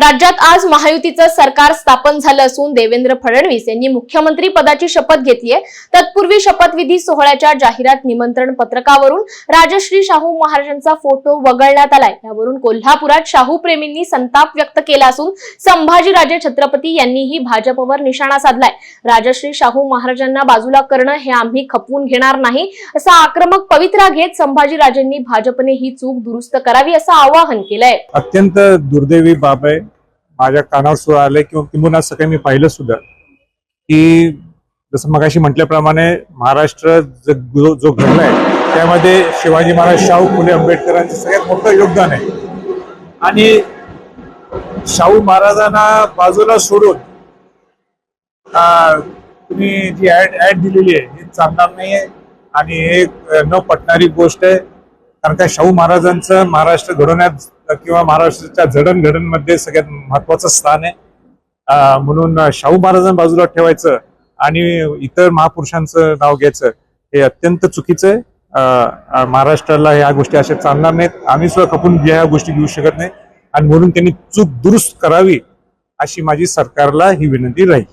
राज्यात आज महायुतीचं सरकार स्थापन झालं असून देवेंद्र फडणवीस यांनी मुख्यमंत्री पदाची शपथ घेतली आहे। तत्पूर्वी शपथविधी सोहळ्याच्या जाहिरात निमंत्रण पत्रकावरून राजश्री शाहू महाराजांचा फोटो वगळण्यात आलाय। यावरून कोल्हापुरात शाहू प्रेमींनी संताप व्यक्त केला असून संभाजीराजे छत्रपती यांनीही भाजपवर निशाणा साधलाय। राजश्री शाहू महाराजांना बाजूला करणं हे आम्ही खपवून घेणार नाही असा आक्रमक पवित्रा घेत संभाजीराजेंनी भाजपने ही चूक दुरुस्त करावी असं आवाहन केलंय। अत्यंत दुर्दैवी बाब आहे। माझ्या कानावर सुद्धा आले किंवा किंबहुना सकाळी मी पाहिलं सुद्धा की जसं मगाशी म्हटल्याप्रमाणे महाराष्ट्र जो घडलाय त्यामध्ये शिवाजी महाराज, शाहू फुले आंबेडकरांचं सगळ्यात मोठं योगदान आहे। आणि शाहू महाराजांना बाजूला सोडून तुम्ही जी ऍड दिलेली आहे ही चालणार नाहीये आणि हे न पटणारी गोष्ट आहे। कारण का शाहू महाराजांचं महाराष्ट्र घडवण्यात किंवा महाराष्ट्राच्या जडणघडणमध्ये सगळ्यात महत्वाचं स्थान आहे। म्हणून शाहू महाराजांना बाजूला ठेवायचं आणि इतर महापुरुषांचं नाव घ्यायचं हे अत्यंत चुकीचं आहे। महाराष्ट्राला ह्या गोष्टी अशा चालणार नाहीत। आम्ही सुद्धा खपून ह्या गोष्टी घेऊ शकत नाही आणि म्हणून त्यांनी चूक दुरुस्त करावी अशी माझी सरकारला ही विनंती राहील।